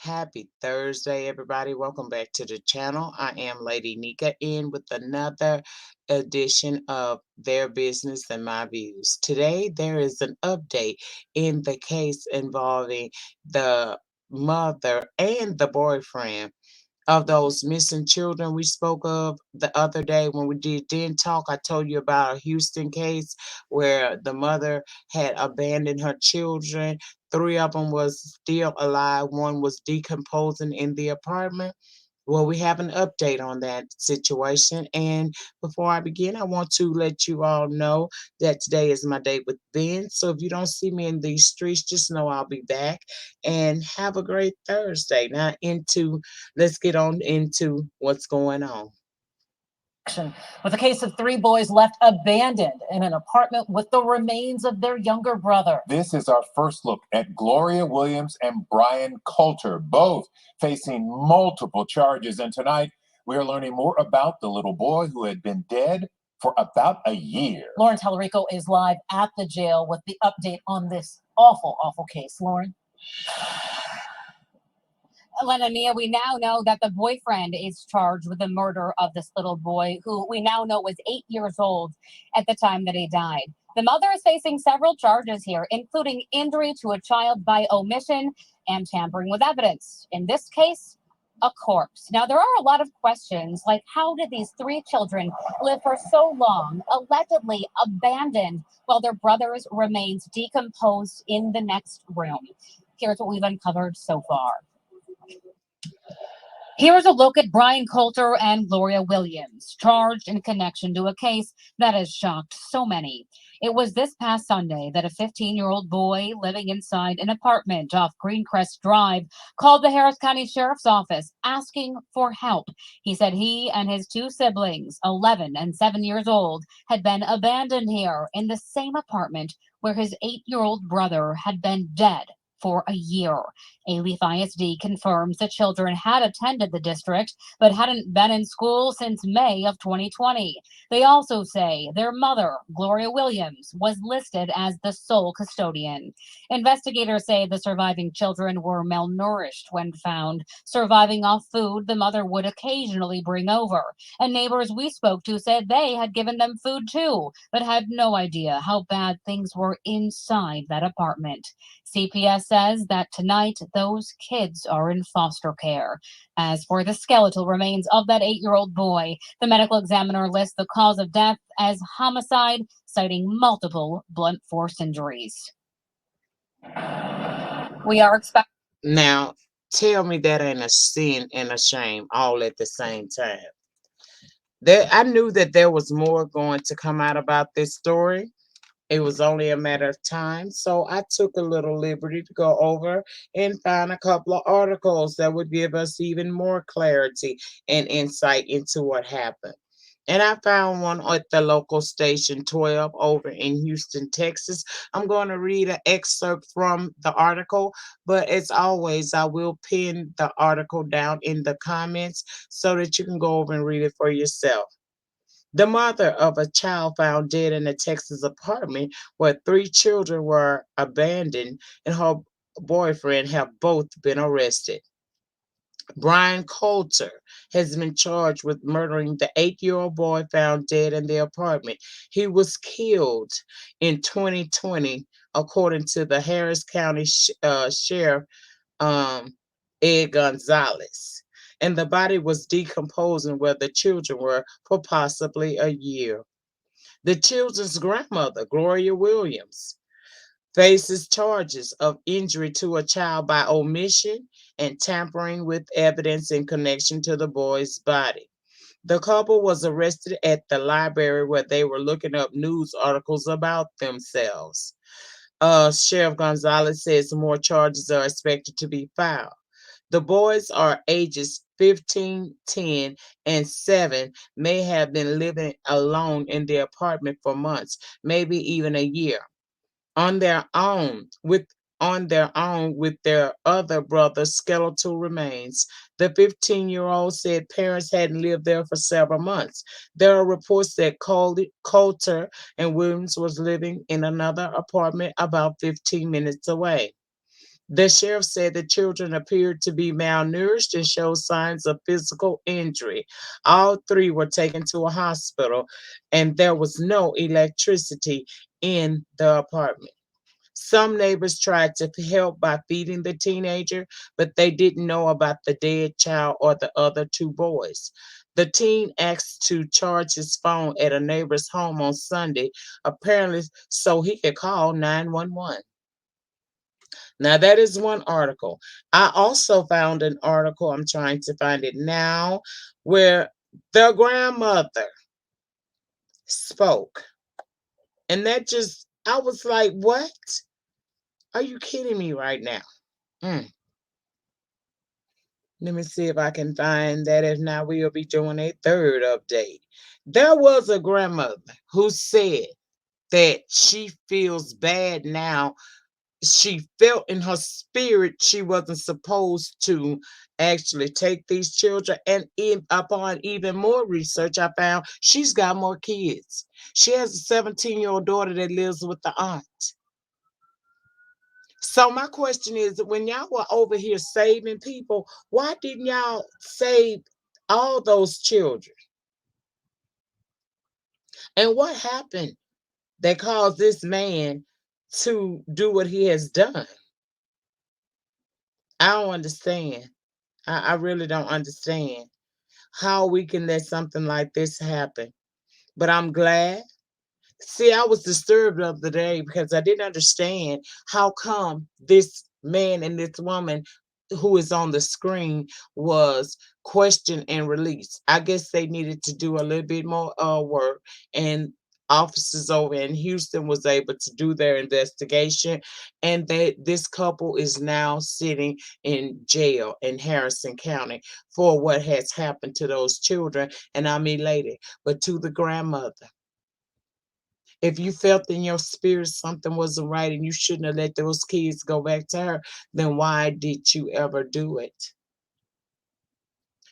Happy Thursday, everybody. Welcome back to the channel. I am Lady Nika in with another edition of Their Business and My Views. Today, there is an update in the case involving the mother and the boyfriend of those missing children we spoke of the other day when we did talk. I told you about a Houston case where the mother had abandoned her children. Three of them was still alive. One was decomposing in the apartment. Well, we have an update on that situation. And before I begin, I want to let you all know that today is my date with Ben. So if you don't see me in these streets, just know I'll be back. And have a great Thursday. Now, let's get on into what's going on. With a case of three boys left abandoned in an apartment with the remains of their younger brother. This is our first look at Gloria Williams and Brian Coulter, both facing multiple charges. And tonight, we are learning more about the little boy who had been dead for about a year. Lauren Tallarico is live at the jail with the update on this awful case. Lauren? Lenania, we now know that the boyfriend is charged with the murder of this little boy, who we now know was 8 years old at the time that he died. The mother is facing several charges here, including injury to a child by omission and tampering with evidence. In this case, a corpse. Now, there are a lot of questions, like how did these three children live for so long, allegedly abandoned, while their brother's remains decomposed in the next room? Here's what we've uncovered so far. Here's a look at Brian Coulter and Gloria Williams, charged in connection to a case that has shocked so many. It was this past Sunday that a 15-year-old boy living inside an apartment off Greencrest Drive called the Harris County Sheriff's Office asking for help. He said he and his two siblings, 11 and 7 years old, had been abandoned here in the same apartment where his 8-year-old brother had been dead for a year. Alief ISD confirms the children had attended the district but hadn't been in school since May of 2020. They also say their mother, Gloria Williams, was listed as the sole custodian. Investigators say the surviving children were malnourished when found, surviving off food the mother would occasionally bring over. And neighbors we spoke to said they had given them food too, but had no idea how bad things were inside that apartment. CPS says that tonight those kids are in foster care. As for the skeletal remains of that 8-year-old boy, the medical examiner lists the cause of death as homicide, citing multiple blunt force injuries. We are expecting. Now, tell me that ain't a sin and a shame all at the same time. I knew that there was more going to come out about this story. It was only a matter of time, so I took a little liberty to go over and find a couple of articles that would give us even more clarity and insight into what happened. And I found one at the local station 12 over in Houston, Texas. I'm going to read an excerpt from the article, but as always, I will pin the article down in the comments so that you can go over and read it for yourself. The mother of a child found dead in a Texas apartment where three children were abandoned and her boyfriend have both been arrested. Brian Coulter has been charged with murdering the 8-year-old boy found dead in the apartment. He was killed in 2020, according to the Harris County Sheriff Ed Gonzalez. And the body was decomposing where the children were for possibly a year. The children's grandmother, Gloria Williams, faces charges of injury to a child by omission and tampering with evidence in connection to the boy's body. The couple was arrested at the library where they were looking up news articles about themselves. Sheriff Gonzalez says more charges are expected to be filed. The boys are ages 15, 10, and 7, may have been living alone in the apartment for months, maybe even a year, on their own with their other brother's skeletal remains. The 15-year-old said parents hadn't lived there for several months. There are reports that Coulter and Williams was living in another apartment about 15 minutes away. The sheriff said the children appeared to be malnourished and showed signs of physical injury. All three were taken to a hospital, and there was no electricity in the apartment. Some neighbors tried to help by feeding the teenager, but they didn't know about the dead child or the other two boys. The teen asked to charge his phone at a neighbor's home on Sunday, apparently so he could call 911. Now, that is one article. I also found an article, I'm trying to find it now, where the grandmother spoke. And that just, I was like, what? Are you kidding me right now? Mm. Let me see if I can find that. If not, we'll be doing a third update. There was a grandmother who said that she feels bad now. She felt in her spirit she wasn't supposed to actually take these children. And upon even more research, I found she's got more kids. She has a 17-year-old daughter that lives with the aunt. So my question is, when y'all were over here saving people, why didn't y'all save all those children? And what happened that caused this man to do what he has done? I don't understand. I really don't understand how we can let something like this happen. But I'm glad. See, I was disturbed the other day because I didn't understand how come this man and this woman who is on the screen was questioned and released. I guess they needed to do a little bit more work, and officers over in Houston was able to do their investigation, and this couple is now sitting in jail in Harrison County for what has happened to those children. And I'm elated, but to the grandmother, if you felt in your spirit something wasn't right and you shouldn't have let those kids go back to her, then why did you ever do it?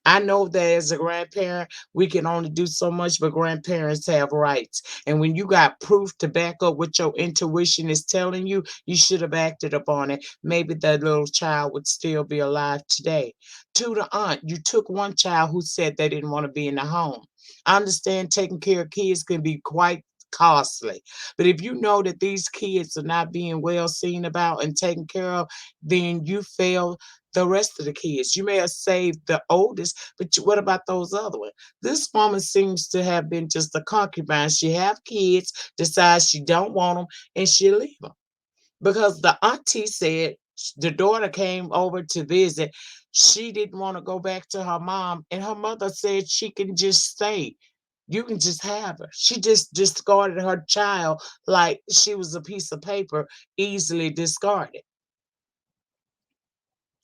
I know that as a grandparent, we can only do so much, but grandparents have rights. And when you got proof to back up what your intuition is telling you, you should have acted upon it. Maybe that little child would still be alive today. To the aunt, you took one child who said they didn't want to be in the home. I understand taking care of kids can be quite costly. But if you know that these kids are not being well seen about and taken care of, then you fail the rest of the kids. You may have saved the oldest, but what about those other ones? This woman seems to have been just a concubine. She have kids, decides she don't want them, and she leave them. Because the auntie said the daughter came over to visit. She didn't want to go back to her mom, and her mother said she can just stay. You can just have her. She just discarded her child like she was a piece of paper, easily discarded.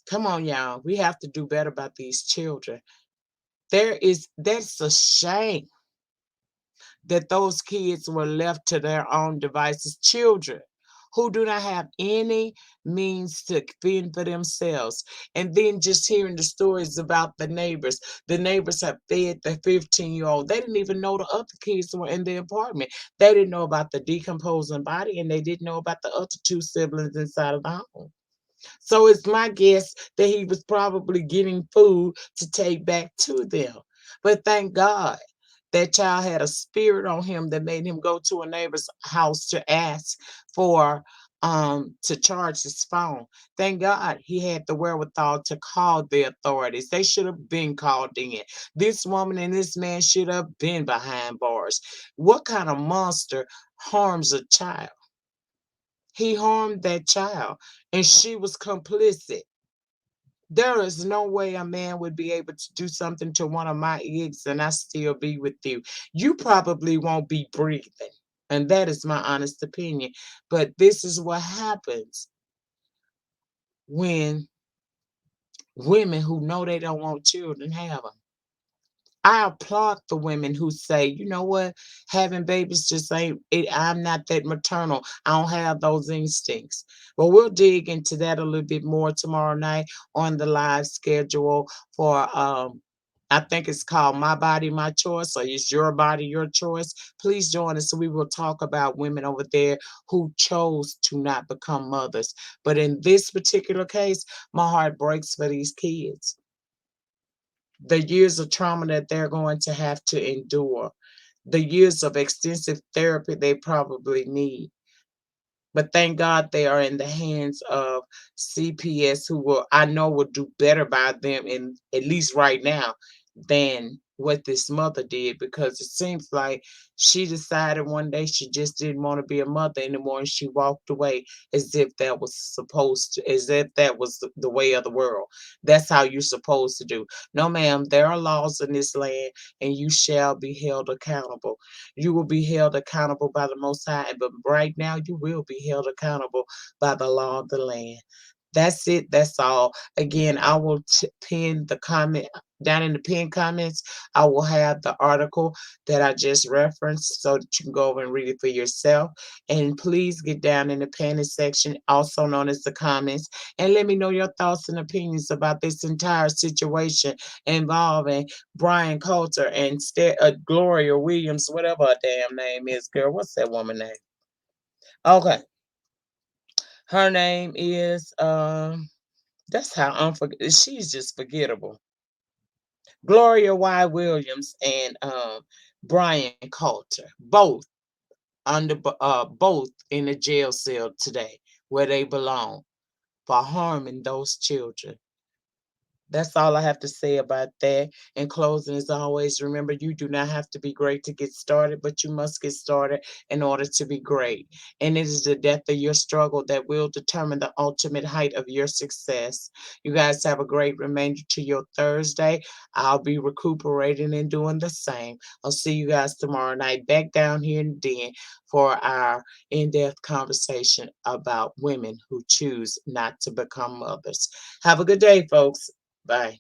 Come on, y'all. We have to do better about these children. That's a shame that those kids were left to their own devices. Children who do not have any means to fend for themselves. And then just hearing the stories about the neighbors. The neighbors have fed the 15-year-old. They didn't even know the other kids were in the apartment. They didn't know about the decomposing body, and they didn't know about the other two siblings inside of the home. So it's my guess that he was probably getting food to take back to them. But thank God that child had a spirit on him that made him go to a neighbor's house to ask for to charge his phone. Thank God he had the wherewithal to call the authorities. They should have been called in. This woman and this man should have been behind bars. What kind of monster harms a child? He harmed that child, and she was complicit. There is no way a man would be able to do something to one of my eggs and I still be with you. You probably won't be breathing. And that is my honest opinion. But this is what happens when women who know they don't want children have them. I applaud the women who say, you know what, having babies just ain't it. I'm not that maternal. I don't have those instincts. But we'll dig into that a little bit more tomorrow night on the live schedule for I think it's called My Body, My Choice, or It's Your Body, Your Choice. Please join us. We will talk about women over there who chose to not become mothers. But in this particular case, my heart breaks for these kids. The years of trauma that they're going to have to endure, the years of extensive therapy they probably need. But thank God they are in the hands of CPS, who will, I know, will do better by them, in at least right now, than what this mother did, because it seems like she decided one day she just didn't want to be a mother anymore, and she walked away as if that was supposed to, as if that was the way of the world. That's how you're supposed to do. No, ma'am, there are laws in this land, and you shall be held accountable. You will be held accountable by the Most High, but right now you will be held accountable by the law of the land. That's it. That's all. Again, I will pin the comment down in the pinned comments. I will have the article that I just referenced so that you can go over and read it for yourself. And please get down in the panel section, also known as the comments, and let me know your thoughts and opinions about this entire situation involving Brian Coulter and Gloria Williams, whatever her damn name is, girl. What's that woman name? Okay. Her name is that's how unforgettable. She's just forgettable. Gloria Y. Williams and Brian Coulter, both in a jail cell today, where they belong, for harming those children. That's all I have to say about that. In closing, as always, remember, you do not have to be great to get started, but you must get started in order to be great. And it is the depth of your struggle that will determine the ultimate height of your success. You guys have a great remainder to your Thursday. I'll be recuperating and doing the same. I'll see you guys tomorrow night back down here in the den for our in-depth conversation about women who choose not to become mothers. Have a good day, folks. Bye.